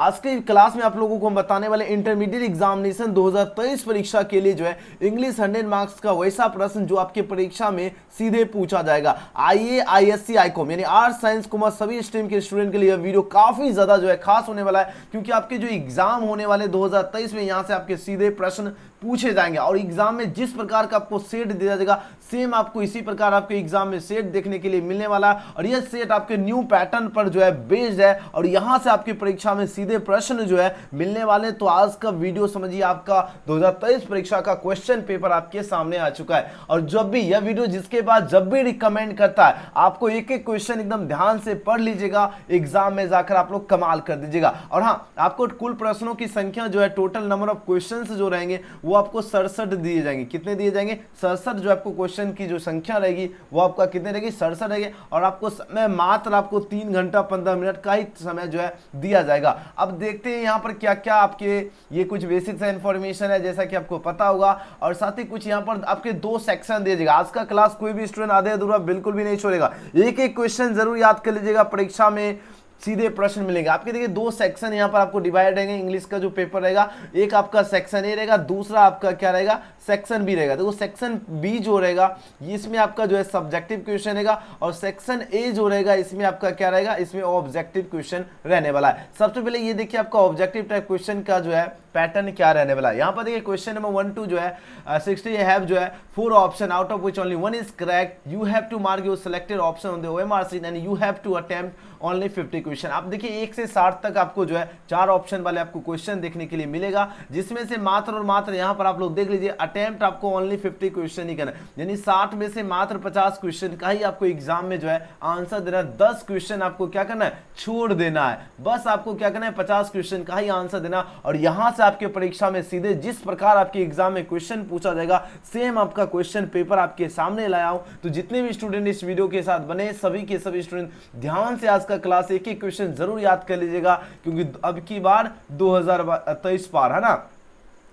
आज के क्लास में आप लोगों को हम बताने वाले इंटरमीडिएट एग्जामिनेशन 2023 परीक्षा के लिए जो है इंग्लिश 100 मार्क्स का वैसा प्रश्न जो आपके परीक्षा में सीधे पूछा जाएगा। आईए, आईएससी, आईकॉम यानी आर्ट, साइंस, कॉमर्स सभी स्ट्रीम के स्टूडेंट के लिए वीडियो काफी ज्यादा जो है खास होने वाला है, क्योंकि आपके जो एग्जाम होने वाले 2023 में यहां से आपके सीधे प्रश्न पूछे जाएंगे और एग्जाम में जिस प्रकार का आपको सेट दिया जाएगा सेम आपको इसी प्रकार आपके एग्जाम में सेट देखने के लिए मिलने वाला है। और यह सेट आपके न्यू पैटर्न पर जो है बेस्ड है और यहां से आपकी परीक्षा में सीधे प्रश्न जो है मिलने वाले। तो आज का वीडियो समझिए आपका 2023 परीक्षा का क्वेश्चन पेपर आपके सामने आ चुका है। और जब भी यह वीडियो जिसके बाद जब भी रिकमेंड करता है आपको एक एक क्वेश्चन एकदम ध्यान से पढ़ लीजिएगा, एग्जाम में जाकर आप लोग कमाल कर दीजिएगा। और हाँ, आपको कुल प्रश्नों की संख्या जो है टोटल नंबर ऑफ क्वेश्चन जो रहेंगे वो आपको 67 दिए जाएंगे। कितने दिए जाएंगे? 67 जो आपको क्वेश्चन की जो संख्या रहेगी वो आपका कितने रहेगी? 67 रहेगी। और आपको समय मात्र आपको 3 घंटा 15 मिनट का ही समय जो है दिया जाएगा। अब देखते हैं यहाँ पर क्या क्या आपके ये कुछ बेसिक इंफॉर्मेशन है जैसा कि आपको पता होगा, और साथ ही कुछ यहाँ पर आपके 2 सेक्शन दिए जाएगा। आज का क्लास कोई भी स्टूडेंट आधे अधूरा बिल्कुल भी नहीं छोड़ेगा, एक एक क्वेश्चन जरूर याद कर लीजिएगा, परीक्षा में सीधे प्रश्न मिलेंगे आपके। देखिए 2 सेक्शन यहाँ पर आपको डिवाइड रहेंगे। इंग्लिश का जो पेपर रहेगा एक आपका सेक्शन ए रहेगा, दूसरा आपका क्या रहेगा? सेक्शन बी रहेगा। देखो सेक्शन बी जो रहेगा इसमें आपका जो है सब्जेक्टिव क्वेश्चन रहेगा और सेक्शन ए जो रहेगा इसमें आपका क्या रहेगा? इसमें ऑब्जेक्टिव क्वेश्चन रहने वाला है। सबसे पहले ये देखिए आपका ऑब्जेक्टिव टाइप क्वेश्चन का जो है पैटर्न क्या रहने वाला है। यहाँ पर देखिए क्वेश्चन नंबर 1 to जो है 60 हैव जो है 4 option out of which only 1 is correct. You have to mark your selected option on the OMR sheet and you have to attempt only 50 question. आप देखिए 1 से 60 तक आपको जो है 4 ऑप्शन वाले आपको क्वेश्चन देखने के लिए मिलेगा, जिसमें से मात्र और मात्र यहाँ पर आप लोग देख लीजिए अटेम्प्ट आपको ओनली 50 क्वेश्चन ही करना है, यानी 60 में से मात्र 50 क्वेश्चन का ही आपको एग्जाम में जो है आंसर देना है। 10 क्वेश्चन आपको क्या करना है? छोड़ देना है। बस आपको क्या करना है? 50 क्वेश्चन का ही आंसर देना। और यहां से आपके परीक्षा में सीधे जिस प्रकार आपके एग्जाम में क्वेश्चन पूछा जाएगा सेम आपका क्वेश्चन पेपर आपके सामने लाया हूं। तो जितने भी स्टूडेंट इस वीडियो के साथ बने सभी के सभी स्टूडेंट ध्यान से आज का क्लास एक एक क्वेश्चन जरूर याद कर लीजिएगा, क्योंकि अब की बार 2023 पार है ना,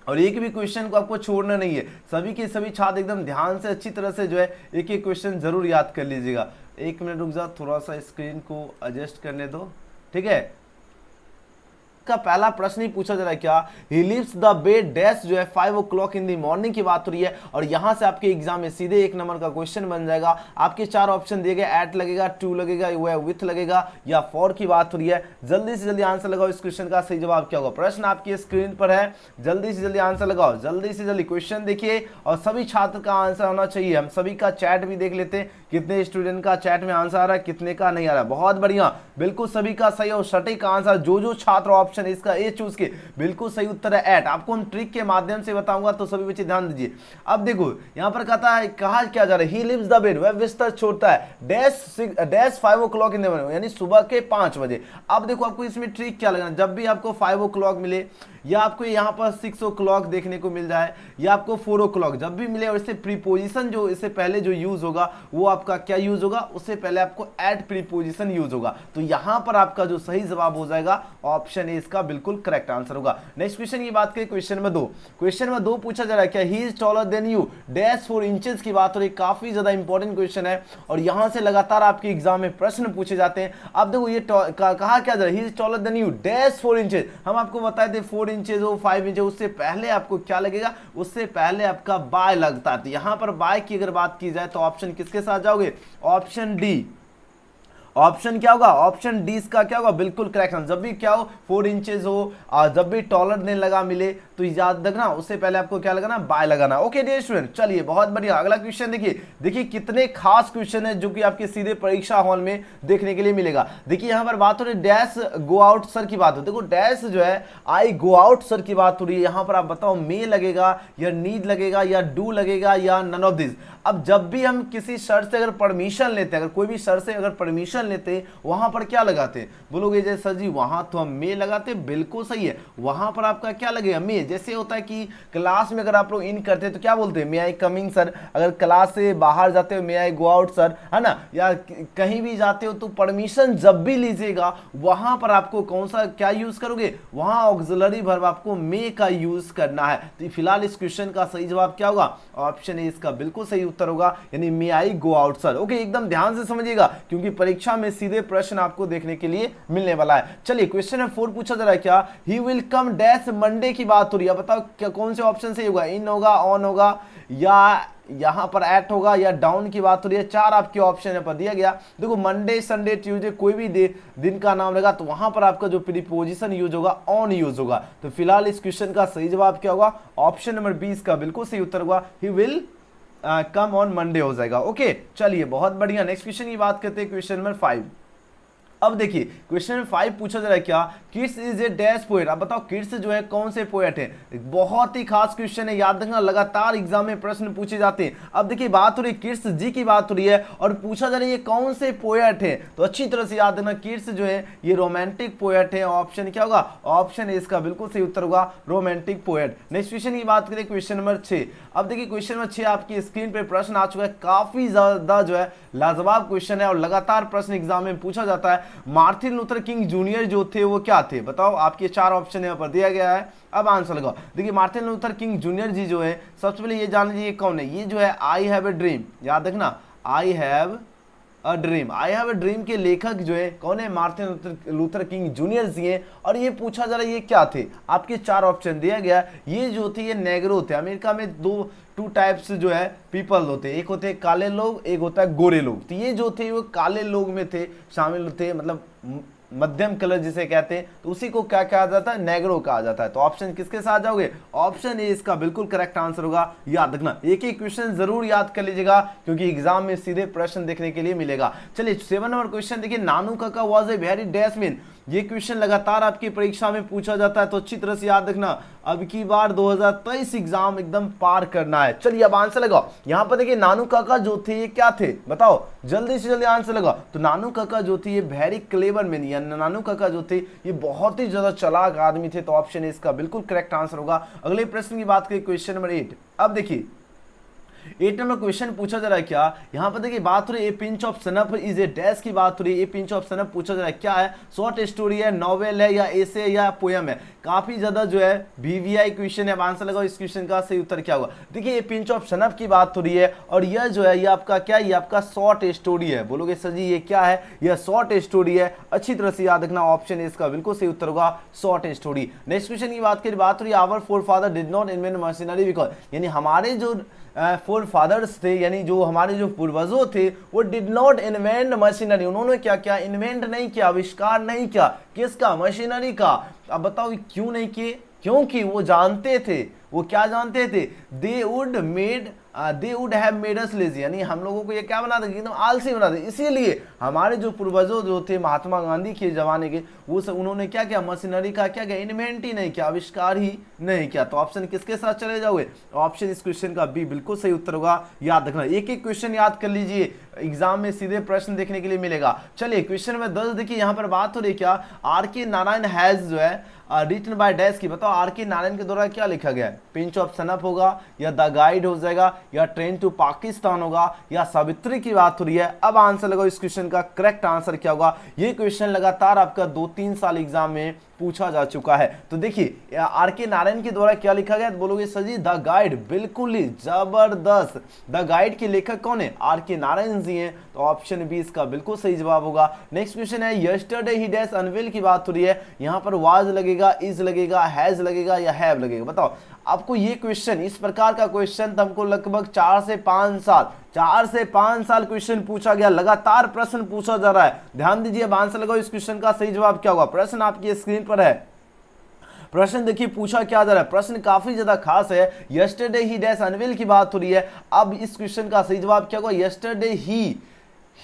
और एक भी क्वेश्चन को आपको छोड़ना नहीं है। सभी के सभी छात्र एकदम ध्यान से अच्छी तरह से जो है एक एक क्वेश्चन जरूर याद कर लीजिएगा। 1 मिनट रुक जाओ, थोड़ा सा स्क्रीन को एडजस्ट करने दो, ठीक है। का पहला प्रश्न ही पूछा जा रहा है क्या? He leaves the bed dash जो है 5 o'clock इन द मॉर्निंग की बात हो रही है। और यहां से आपके एग्जाम में सीधे 1 नंबर का क्वेश्चन बन जाएगा। आपके 4 ऑप्शन दिए गए, एट लगेगा, टू लगेगा, विथ लगेगा या फॉर की बात हो रही है। जल्दी से जल्दी आंसर लगाओ। इस क्वेश्चन का सही जवाब क्या होगा? प्रश्न आपकी स्क्रीन पर है, जल्दी से जल्दी आंसर लगाओ। जल्दी से जल्दी क्वेश्चन देखिए और सभी छात्र का आंसर आना चाहिए। हम सभी का चैट भी देख लेते हैं, कितने स्टूडेंट का चैट में आंसर आ रहा है, कितने का नहीं आ रहा है। बहुत बढ़िया, बिल्कुल सभी का सही और सटीक आंसर। जो छात्र ऑप्शन इसका ए चूज के बिल्कुल सही उत्तर है एट। आपको हम ट्रिक के माध्यम से बताऊंगा तो सभी बच्चे ध्यान दीजिए। अब देखो यहां पर कहा क्या जा रहा है? ही लिव्स द बेड, वह बिस्तर छोड़ता है dash 5 o'clock in the morning, यानी सुबह के 5 बजे। अब देखो आपको इसमें ट्रिक क्या लगना, जब भी आपको 5 o'clock मिले या आपको यहां पर 6 o'clock देखने को मिल जाए या आपको 4 o'clock जब भी मिले, और इससे प्रीपोजिशन जो इससे पहले जो यूज होगा वो आपका क्या यूज होगा? उससे पहले आपको एट प्रीपोजिशन यूज होगा। तो यहां पर आपका जो सही जवाब हो जाएगा ऑप्शन ए इसका बिल्कुल करेक्ट आंसर होगा। नेक्स्ट क्वेश्चन की बात करें, क्वेश्चन नंबर 2। क्वेश्चन नंबर 2 पूछा जा रहा है क्या? He is taller than you dash 4 inches की बात हो रही है। काफी ज्यादा इंपॉर्टेंट क्वेश्चन है और यहां से लगातार आपके एग्जाम में प्रश्न पूछे जाते हैं। अब देखो ये कहा क्या जा रहा है? He is taller than you dash 4 inches. हम आपको बताए थे 4 इंचेस हो 5 इंचेस, उससे पहले आपको क्या लगेगा? उससे पहले आपका बाय लगता है। यहां पर बाय की अगर बात की जाए तो ऑप्शन किसके साथ जाओगे? Option D. ऑप्शन क्या होगा? ऑप्शन डी इसका क्या होगा? बिल्कुल करेक्ट आंसर। जब भी क्या हो 4 इंचेस हो और जब भी टॉलर ने लगा मिले तो याद रखना उससे पहले आपको क्या लगाना? बाय लगाना। ओके डियर स्टूडेंट, चलिए बहुत बढ़िया। अगला क्वेश्चन देखिए कितने खास क्वेश्चन है जो कि आपके सीधे परीक्षा हॉल में देखने के लिए मिलेगा। देखिए यहां पर बात हो रही है डैश गो आउट सर की बात हो। देखो डैश जो है आई गो आउट सर की बात हो रही है। यहां पर आप बताओ मे लगेगा या नीड लगेगा या डू लगेगा या नन ऑफ दिस। अब जब भी हम किसी सर से अगर परमिशन लेते हैं, अगर कोई भी सर से अगर परमिशन लेते हैं वहां पर क्या लगाते हैं? बोलोगे जैसे सर जी वहां तो हम मे लगाते, बिल्कुल सही है। वहां पर आपका क्या लगेगा? मे। जैसे होता है कि क्लास में अगर आप लोग इन करते हैं तो क्या बोलते हैं? मे आई कमिंग सर। अगर क्लास से बाहर जाते हो मे आई गो आउट सर, है ना। या कहीं भी जाते हो तो परमिशन जब भी लीजिएगा वहां पर आपको कौन सा क्या यूज करोगे? वहां ऑक्सिलरी वर्ब आपको मे का यूज करना है। तो फिलहाल इस क्वेश्चन का सही जवाब क्या होगा? ऑप्शन ए इसका बिल्कुल सही उत्तर होगा, यानी मे आई गो आउट सर। ओके, एकदम ध्यान से समझिएगा क्योंकि परीक्षा में सीधे प्रश्न आपको देखने के लिए मिलने वाला है। चलिए क्वेश्चन नंबर 4 पूछा जा रहा है क्या, he will come dash Monday की बात हो रही है। बताओ क्या कौन से ऑप्शन से होगा, इन होगा, ऑन होगा, या यहां पर एट होगा, या डाउन की बात हो रही है। चार आपके ऑप्शन है पर दिया गया। देखो मंडे, संडे, ट्यूसडे कोई भी दिन का नाम रहेगा तो वहां पर आपका जो प्रीपोजिशन यूज होगा ऑन यूज होगा। तो फिलहाल इस क्वेश्चन का सही जवाब क्या होगा, ऑप्शन नंबर 20 का बिल्कुल सही उत्तर होगा, he will come on Monday हो जाएगा। ओके चलिए बहुत बढ़िया। नेक्स्ट क्वेश्चन की बात करते हैं, क्वेश्चन नंबर 5। अब देखिए क्वेश्चन नंबर 5 पूछा जा रहा है क्या, kids is a dash poet. अब बताओ किड्स जो है कौन से पोएट है। बहुत ही खास क्वेश्चन है, याद रखना लगातार एग्जाम में प्रश्न पूछे जाते हैं। अब देखिए बात हो रही है किड्स जी की बात हो रही है और पूछा जा रहा है ये कौन से पोएट है। तो अच्छी तरह से याद रखना किड्स जो है ये रोमांटिक पोएट है। ऑप्शन क्या होगा, ऑप्शन ए इसका बिल्कुल सही उत्तर होगा, रोमांटिक पोएट। नेक्स्ट क्वेश्चन की बात करें क्वेश्चन नंबर 6। अब देखिए क्वेश्चन नंबर 6 आपकी स्क्रीन पे प्रश्न आ चुका है, काफी ज्यादा जो है लाजवाब क्वेश्चन है और लगातार प्रश्न एग्जाम में पूछा जाता है। मार्टिन लूथर किंग जूनियर जो थे वो क्या थे, बताओ। आपके चार ऑप्शन यहाँ पर दिया गया है, अब आंसर लगाओ। देखिए मार्टिन लूथर किंग जूनियर जी जो है, सबसे पहले ये जान लीजिए कौन है। ये जो है आई हैव ए ड्रीम, याद रखना आई have a dream. I have a dream के लेखक जो है कौन है, मार्टिन लूथर किंग जूनियर जी हैं। और ये पूछा जा रहा है ये क्या थे, आपके चार ऑप्शन दिया गया। ये जो थे ये नेग्रो थे। अमेरिका में टू टाइप्स जो है पीपल होते हैं, एक होते हैं काले लोग, एक होता है गोरे लोग। तो ये जो थे वो काले लोग में थे, शामिल थे, मतलब मध्यम कलर जिसे कहते हैं, तो उसी को क्या कहा जाता है, नेग्रो कहा जाता है। तो ऑप्शन किसके साथ जाओगे, ऑप्शन ए इसका बिल्कुल करेक्ट आंसर होगा। याद रखना एक एक क्वेश्चन जरूर याद कर लीजिएगा क्योंकि एग्जाम में सीधे प्रश्न देखने के लिए मिलेगा। चलिए 7 नंबर क्वेश्चन देखिए, नानू काका was a very dash man. ये क्वेश्चन लगातार आपकी परीक्षा में पूछा जाता है तो अच्छी तरह से याद रखना। अब की बार 2023 एग्जाम एकदम पार करना है। चलिए अब आंसर लगाओ। यहां पर देखिए नानू काका जो थे ये क्या थे, बताओ जल्दी से जल्दी आंसर लगाओ। तो नानू काका जो थे ये वेरी क्लेवर मैन, या नानू काका जो थे ये बहुत ही ज्यादा चालाक आदमी थे। तो ऑप्शन ए इसका बिल्कुल करेक्ट आंसर होगा। अगले प्रश्न की बात करें क्वेश्चन नंबर 8। अब देखिए 8 नंबर क्वेश्चन पूछा जा रहा है क्या, यहाँ पर देखिए बात हो रही है pinch of snuff is a dash की बात हो रही है। पिंच ऑफ सनप पूछा जा रहा है क्या है, शॉर्ट स्टोरी है, नॉवेल है, या एसे या पोयम है। काफी ज्यादा जो है वीवीआई क्वेश्चन है। अब आंसर लगाओ इस क्वेश्चन का सही उत्तर क्या होगा। देखिए ये पिंच ऑफ सनप की बात हो रही है और यह जो है ये आपका क्या, ये आपका शॉर्ट स्टोरी है। बोलोगे सर जी ये क्या है, यह शॉर्ट स्टोरी है। अच्छी तरह से याद रखना, ऑप्शन इसका बिल्कुल सही उत्तर होगा, शॉर्ट स्टोरी। नेक्स्ट क्वेश्चन की बात करें, बात हो रही है our forefather did not invent machinery because, यानी हमारे जो फोर फादर्स थे, यानी जो हमारे जो पूर्वजों थे वो डिड नॉट इन्वेंट मशीनरी। उन्होंने क्या क्या इन्वेंट नहीं किया, आविष्कार नहीं किया, किसका, मशीनरी का। अब बताओ क्यों नहीं किए, क्योंकि वो जानते थे, वो क्या जानते थे, they would have made us lazy, यानी हम लोगों को ये क्या बना देंगे, एकदम आलसी बना दे। इसीलिए हमारे जो पूर्वजों जो थे महात्मा गांधी के जमाने के, वो सब उन्होंने क्या किया, मशीनरी का क्या किया, इन्वेंट ही नहीं किया, आविष्कार ही नहीं किया। तो ऑप्शन किसके साथ चले जाओगे, ऑप्शन इस क्वेश्चन का बी बिल्कुल सही उत्तर होगा। याद रखना एक एक क्वेश्चन याद कर लीजिए, एग्जाम में सीधे प्रश्न देखने के लिए मिलेगा। चलिए क्वेश्चन नंबर 10 देखिए, यहाँ पर बात हो रही है क्या, आर के नारायण हैज जो है रिटन बाय डैश की। बताओ आर के नारायण के द्वारा क्या लिखा गया है, पिंच ऑफ सनप होगा, या द गाइड हो जाएगा, या ट्रेन टू पाकिस्तान होगा, या सावित्री की बात हो रही है। अब आंसर लगाओ इस क्वेश्चन का करेक्ट आंसर क्या होगा। ये क्वेश्चन लगातार आपका 2-3 साल एग्जाम में पूछा जा चुका है। तो देखिए आर के नारायण के द्वारा क्या लिखा गया, तो बोलोगे सर जी द गाइड, बिल्कुल ही जबरदस्त। द गाइड के लेखक कौन है, आर के नारायण जी हैं। तो ऑप्शन बी इसका बिल्कुल सही जवाब होगा। नेक्स्ट क्वेश्चन है, यस्टरडे ही डैश अनवेल की बात हो रही है। यहाँ पर वाज लगेगा, इज लगेगा, हैज लगेगा, या हैव लगेगा। बताओ आपको ये क्वेश्चन, इस प्रकार का क्वेश्चन हमको लगभग 4 से 5 साल क्वेश्चन पूछा गया, लगातार प्रश्न पूछा जा रहा है। ध्यान दीजिए, अब आंसर लगाओ इस क्वेश्चन का सही जवाब क्या होगा। प्रश्न आपकी स्क्रीन पर है, प्रश्न देखिए पूछा क्या जा रहा है, प्रश्न काफी ज्यादा खास है। यस्टरडे ही डैश अनवेल की बात हो रही है। अब इस क्वेश्चन का सही जवाब क्या होगा, यस्टरडे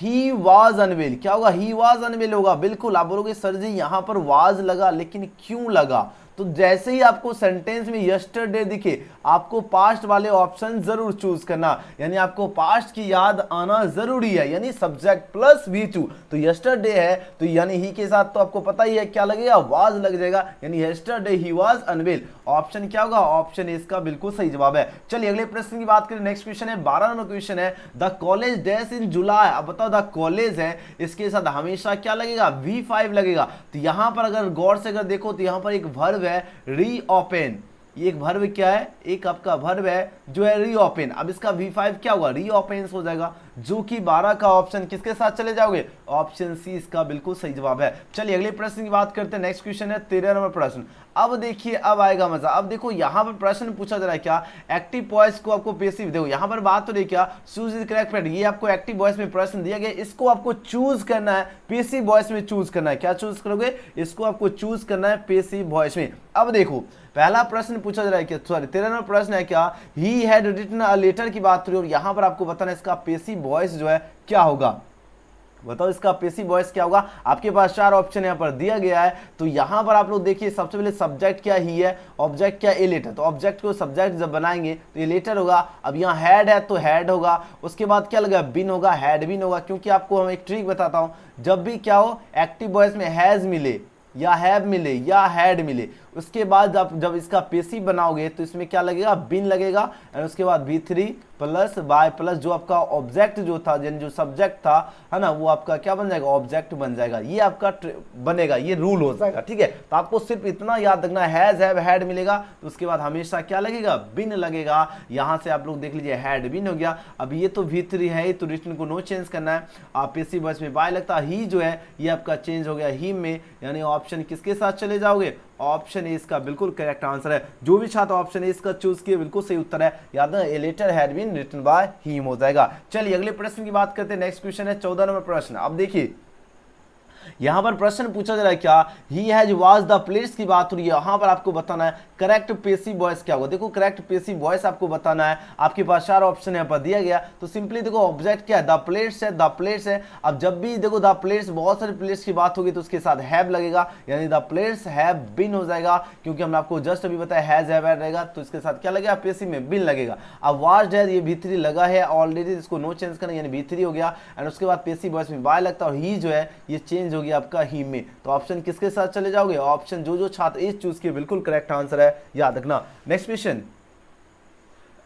ही वाज अनवेल, क्या होगा, ही वाज अनवेल होगा। बिल्कुल आप बोलोगे सर जी यहां पर वाज लगा, लेकिन क्यों लगा, तो जैसे ही आपको सेंटेंस में यस्टरडे दिखे आपको पास्ट वाले ऑप्शन जरूर चूज करना, यानी आपको पास्ट की याद आना जरूरी है, यानी सब्जेक्ट प्लस V2। तो यस्टरडे है तो यानी ही के साथ तो आपको पता ही है क्या लगेगा, वाज लग जाएगा, यानी यस्टरडे ही वाज अनवेल। ऑप्शन क्या होगा, ऑप्शन इसका बिल्कुल सही जवाब है। चलिए अगले प्रश्न की बात करें। नेक्स्ट क्वेश्चन है 12 नंबर क्वेश्चन है, द कॉलेज डैश इन जुलाई। अब बताओ द कॉलेज है, इसके साथ हमेशा क्या लगेगा, V5 लगेगा। तो यहां पर अगर गौर से अगर देखो तो यहां पर एक वर्ब है रीओपन। ये एक वर्ब क्या है, एक आपका वर्ब है जो है रीओपन। अब इसका V5 क्या होगा, रीओपेंस हो जाएगा। जो कि 12 का ऑप्शन किसके साथ चले जाओगे, ऑप्शन सी इसका बिल्कुल सही जवाब है। चलिए अगले प्रश्न की बात करते हैं। नेक्स्ट क्वेश्चन है 13 नंबर प्रश्न। अब देखिए अब आएगा मजा। अब देखो यहाँ पर प्रश्न पूछा जा रहा है क्या, एक्टिव वॉइस को आपको पेसिव, देखो यहाँ पर बात तो नहीं क्या, चूज इज करेक्ट पैटर्न, ये आपको एक्टिव वॉइस में प्रश्न दिया गया, इसको आपको चूज करना है पेसिव वॉइस में चूज करना है। क्या चूज करोगे, इसको आपको चूज करना है पेसिव वॉइस में। अब देखो पहला प्रश्न पूछा जा रहा है क्या, सॉरी 13 नंबर प्रश्न है क्या, he had written a letter की बात करें और यहाँ पर आपको बताना है इसका पेसिव वॉइस जो है क्या होगा। बताओ इसका पेसिव वॉइस क्या होगा। आपके पास 4 ऑप्शन यहाँ पर दिया गया है। तो यहाँ पर आप लोग देखिए सबसे पहले सब्जेक्ट क्या ही है, ऑब्जेक्ट क्या ए लेटर, तो ऑब्जेक्ट को सब्जेक्ट जब बनाएंगे तो ये लेटर होगा। अब यहाँ हैड है तो हैड होगा, उसके बाद क्या लगा बिन होगा, हैड बिन होगा। क्योंकि आपको हम एक ट्रिक बताता हूँ, जब भी क्या हो एक्टिव वॉइस में हैज मिले या हैव मिले या हैड मिले, उसके बाद आप जब इसका पेसिव बनाओगे तो इसमें क्या लगेगा, बिन लगेगा, और उसके बाद V3 प्लस बाय प्लस जो आपका ऑब्जेक्ट जो था, जो सब्जेक्ट था है ना, वो आपका क्या बन जाएगा, ऑब्जेक्ट बन जाएगा। ये आपका बनेगा, ये रूल हो जाएगा। ठीक है, तो आपको सिर्फ इतना याद रखना, हैज हैव हैड मिलेगा तो उसके बाद हमेशा क्या लगेगा, बिन लगेगा। यहां से आप लोग देख लीजिए हैड बिन हो गया। अब ये तो V3 है तो रिटर्न को नो चेंज करना है। आप पेसिव वॉइस में बाय लगता है, ही जो है ये आपका चेंज हो गया ही में, यानी ऑप्शन किसके साथ चले जाओगे, ऑप्शन ए इसका बिल्कुल करेक्ट आंसर है। जो भी छात्र ऑप्शन ए इसका चूज किए बिल्कुल सही उत्तर है। याद है, a letter had been written by him हो जाएगा। चलिए अगले प्रश्न की बात करते हैं। नेक्स्ट क्वेश्चन है 14 नंबर प्रश्न। अब देखिए यहां पर प्रश्न पूछा जा रहा है क्या, he has watch the plates की बात हो रही है। यहां पर आपको बताना है करेक्ट पेसिव वॉइस क्या होगा। देखो करेक्ट पेसिव वॉइस आपको बताना है। आपके पास 4 ऑप्शन यहां पर दिया गया, तो सिंपली देखो ऑब्जेक्ट क्या है, द प्लेट्स है, द प्लेट्स है। अब जब भी देखो द प्लेट्स, बहुत सारे प्लेट्स की बात होगी तो उसके साथ हैव लगेगा, यानी द प्लेट्स हैव बीन हो जाएगा। क्योंकि हमने आपको जस्ट अभी बताया हैज हैव रहेगा, तो इसके साथ क्या लगेगा, पेसिव में बिन लगेगा। अब वॉच्ड है, ये V3 लगा है ऑलरेडी, इसको नो चेंज करना, यानी V3 हो गया। एंड उसके बाद पेसिव वॉइस में बाय लगता है और ही जो है ये चेंज हो गया आपका ही में। तो ऑप्शन किसके साथ चले जाओगे, ऑप्शन जो छात्र इस चूज किए बिल्कुल करेक्ट आंसर है, याद रखना। नेक्स्ट क्वेश्चन,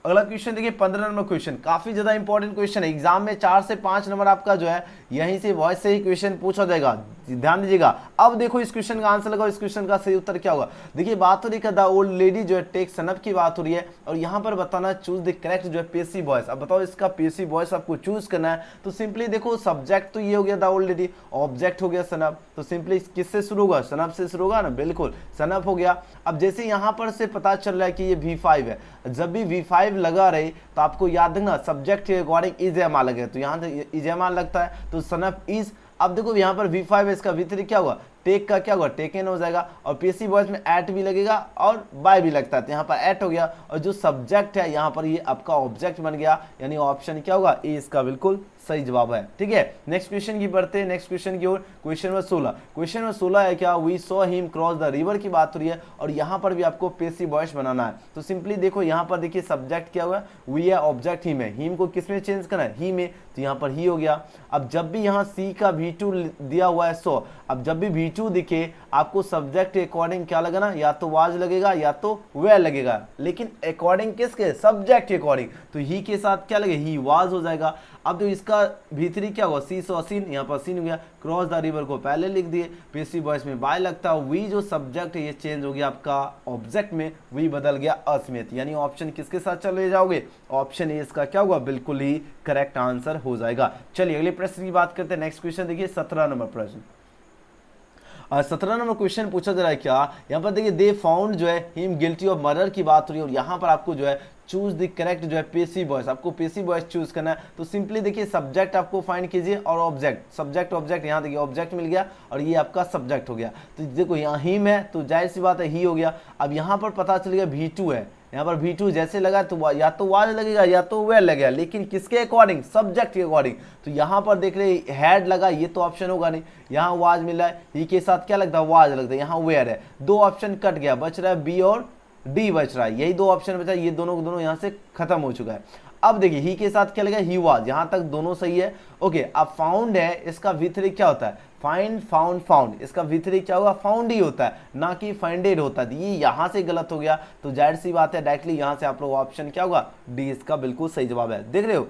अगला क्वेश्चन देखिए 15 नंबर क्वेश्चन, काफी ज्यादा इंपॉर्टेंट क्वेश्चन है। एग्जाम में 4 से 5 नंबर आपका जो है यहीं से वॉइस से ही क्वेश्चन पूछा जाएगा, ध्यान दीजिएगा। अब देखो इस क्वेश्चन का आंसर लगाओ, इस क्वेश्चन का सही उत्तर क्या होगा। देखिए बात हो रही है द ओल्ड लेडी जो है टेक सनअप की बात हो रही है, और यहाँ पर बताना चूज द करेक्ट जो है पेसिव वॉइस। अब बताओ इसका पेसिव वॉइस आपको चूज करना है। तो सिंपली देखो सब्जेक्ट तो ये हो गया द ओल्ड लेडी, ऑब्जेक्ट हो गया सनअप, तो सिंपली किससे शुरू होगा, सनअप से शुरू होगा ना, बिल्कुल सनअप हो गया। अब जैसे यहाँ पर से पता चल रहा है कि ये V5 है, जब भी V5 लगा रहे तो आपको याद रखना सब्जेक्ट के अकॉर्डिंग इज एम लगे, तो यहाँ से इज एम लगता है तो सनअप इज। अब देखो यहाँ पर V5 है, इसका V3 क्या हुआ, टेक का क्या होगा, टेकन हो जाएगा। और पेसिव वॉइस में एट भी लगेगा और बाय भी लगता है, तो यहाँ पर एट हो गया। और जो सब्जेक्ट है यहाँ पर ये आपका ऑब्जेक्ट बन गया, यानी ऑप्शन क्या होगा, ए इसका बिल्कुल सही जवाब है। ठीक है, नेक्स्ट क्वेश्चन की बढ़ते हैं, नेक्स्ट क्वेश्चन की ओर। क्वेश्चन नंबर 16, क्वेश्चन नंबर 16 है क्या, we saw him cross the river की बात हो रही है, और यहाँ पर भी आपको पेसिव वॉइस बनाना है। तो सिंपली देखो यहाँ पर देखिए सब्जेक्ट क्या हुआ, वी है, ऑब्जेक्ट हिम है, हिम को किस में चेंज करना है, ही में, तो यहाँ पर ही हो गया। अब जब भी यहाँ सी का V2 दिया हुआ है सो, अब जब भी V2 दिखे आपको सब्जेक्ट के अकॉर्डिंग क्या लगना, या तो वाज लगेगा या तो वेयर लगेगा, लेकिन अकॉर्डिंग किसके, सब्जेक्ट के अकॉर्डिंग, तो ही के साथ क्या लगे, ही वाज हो जाएगा। अब तो इसका V3 क्या होगा, सी सो सीन, यहाँ पर सीन हो गया। क्रॉस द रिवर को पहले लिख दिए, पेसिव वॉइस में बाय लगता है, वी जो सब्जेक्ट है ये चेंज हो गया आपका ऑब्जेक्ट में, वी बदल गया अस्मित, यानी ऑप्शन किसके साथ चले जाओगे, ऑप्शन ए इसका क्या होगा, बिल्कुल ही करेक्ट आंसर हो जाएगा। चलिए अगले प्रश्न की बात करते हैं। नेक्स्ट क्वेश्चन देखिए 17 नंबर प्रश्न। 17 नंबर क्वेश्चन पूछा जा रहा है क्या, यहाँ पर देखिए दे फाउंड जो है हिम गिल्टी ऑफ मर्डर की बात हो रही है, और यहाँ पर आपको जो है चूज द करेक्ट जो है पेसिव वॉइस, आपको पेसिव वॉइस चूज करना है। तो सिंपली देखिए सब्जेक्ट आपको फाइंड कीजिए और ऑब्जेक्ट, सब्जेक्ट ऑब्जेक्ट, यहाँ देखिए ऑब्जेक्ट मिल गया और ये आपका सब्जेक्ट हो गया। तो देखो यहाँ हिम है तो जाहिर सी बात है ही हो गया। अब यहाँ पर पता चल गया V2 है, यहाँ पर V2 जैसे लगा तो या तो वाज लगेगा या तो वेयर लगेगा, लेकिन किसके अकॉर्डिंग, सब्जेक्ट के अकॉर्डिंग। तो यहाँ पर देख रहे हैड लगा, ये तो ऑप्शन होगा नहीं, यहाँ वाज मिला है, ही के साथ क्या लगता है, वाज लगता है, यहाँ वेयर है, 2 ऑप्शन कट गया, बच रहा है बी और डी बच रहा है, यही 2 ऑप्शन बचा, ये दोनों यहाँ से खत्म हो चुका है। अब देखिए ही के साथ क्या लगा, ही वाज, यहाँ तक दोनों सही है। ओके, अब फाउंड है, इसका V3 क्या होता है, फाइंड फाउंड फाउंड, इसका V3 क्या होगा, फाउंड ही होता है, ना कि फाइंडेड होता है। ये यहाँ से गलत हो गया, तो जाहिर सी बात है डायरेक्टली यहाँ से आप लोग ऑप्शन क्या होगा, डी इसका बिल्कुल सही जवाब है। देख रहे हो,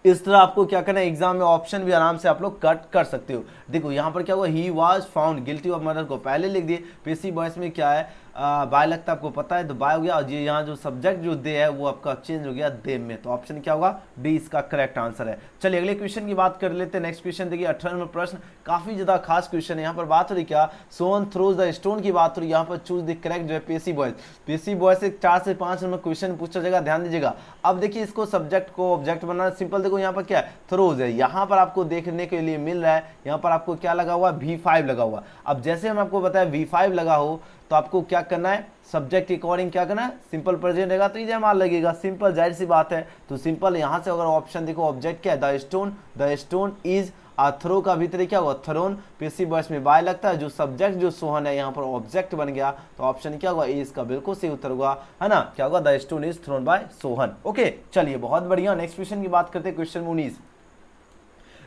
इस तरह आपको क्या करना है, एग्जाम में ऑप्शन भी आराम से आप लोग कट कर सकते हो। देखो यहाँ पर क्या हुआ, he was found guilty of murder को पहले लिख दिए, पेसिव वॉइस में क्या है, बाय लगता है आपको पता है, तो बाय हो गया। और ये यहाँ जो सब्जेक्ट जो दे है वो आपका चेंज हो गया देम में, तो ऑप्शन क्या होगा, डी इसका करेक्ट आंसर है। चलिए अगले क्वेश्चन की बात कर लेते हैं। नेक्स्ट क्वेश्चन देखिए 18वां प्रश्न, काफी ज्यादा खास क्वेश्चन है। यहाँ पर बात हो रही क्या, सोहन थ्रोज द स्टोन की बात हो रही है। यहाँ पर चूज द करेक्ट जो है पेसी बॉयज, पेसी बॉयज से 4 से 5 नंबर क्वेश्चन पूछा जाएगा, ध्यान दीजिएगा। अब देखिए इसको सब्जेक्ट को ऑब्जेक्ट बनाना सिंपल, देखो यहाँ पर क्या है, थ्रोज है। यहाँ पर आपको देखने के लिए मिल रहा है, यहाँ पर आपको क्या लगा हुआ, V5 लगा हुआ। अब जैसे हम आपको बताया V5 लगा हो तो आपको क्या करना है, सब्जेक्ट के अकॉर्डिंग क्या करना है, सिंपल प्रेजेंट रहेगा तो इजेमाल लगेगा, सिंपल जाहिर सी बात है। तो सिंपल यहाँ से अगर ऑप्शन देखो, ऑब्जेक्ट क्या है, the stone is a throw का भीतर क्या होगा, थ्रोन, पेसिव वॉइस में बाय लगता है, जो सब्जेक्ट जो सोहन है यहाँ पर ऑब्जेक्ट बन गया, तो ऑप्शन क्या होगा, ए इसका बिल्कुल सही उत्तर होगा, है ना, क्या होगा, the stone is thrown by Sohan. Okay चलिए बहुत बढ़िया। नेक्स्ट क्वेश्चन की बात करते हैं, क्वेश्चन 19।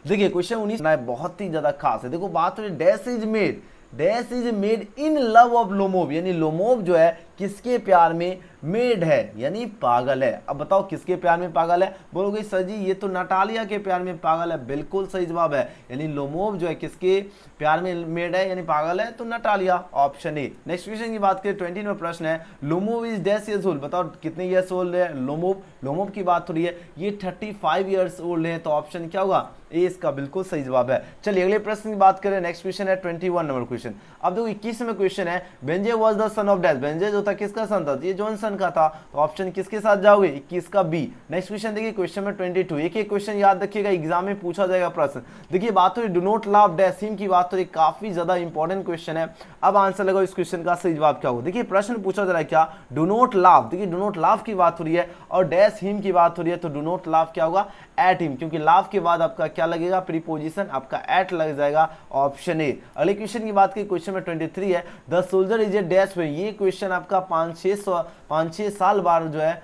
देखिए क्वेश्चन 19 बहुत ही ज्यादा खास है। देखो बात हो, dash is made in love of Lomov, यानी लोमोव जो है किसके प्यार में मेड है, यानी पागल है। अब बताओ किसके प्यार में पागल है, बोलोगे सर जी ये तो नटालिया के प्यार में पागल है, बिल्कुल सही जवाब है। यानी लोमोव जो है किसके प्यार में मेड है यानी पागल है, तो Natalia, option A. Next question की बात करें, 20 में प्रश्न है, Lomov is dash years old, बताओ कितने ईयर्स ओल्ड है लोमोव की बात हो रही है, ये 35 ईयर्स ओल्ड है, तो ऑप्शन क्या होगा, ए इसका बिल्कुल सही जवाब है। चलिए अगले प्रश्न की बात करें। नेक्स्ट क्वेश्चन है 21 नंबर क्वेश्चन। अब देखो 21 में क्वेश्चन है, बेंजे was the son of dash, बेंजे जो था किसका सन था, ये जॉनसन का था, तो ऑप्शन किसके साथ जाओगे, 21 का बी। नेक्स्ट क्वेश्चन देखिए क्वेश्चन में 22, एक एक क्वेश्चन याद रखिएगा, एग्जाम में पूछा जाएगा प्रश्न। देखिए बात हो रही do not love dash him की बात हो रही, काफी ज्यादा इंपॉर्टेंट क्वेश्चन है। अब आंसर लगाओ इस क्वेश्चन का सही जवाब क्या होगा। देखिए प्रश्न पूछा जा रहा है क्या, डू नॉट लव, देखिए डू नॉट लव की बात हो रही है और डैश हिम की बात हो रही है, तो डू नॉट लव क्या होगा, एट हिम, क्योंकि लव के बाद आपका क्या लगेगा, प्रीपोजिशन आपका एट लग जाएगा, ऑप्शन ए। अगले क्वेश्चन की बात की, क्वेश्चन में 23 है, the soldier is a dash में, ये क्वेश्चन आपका 5-6 साल बार जो है,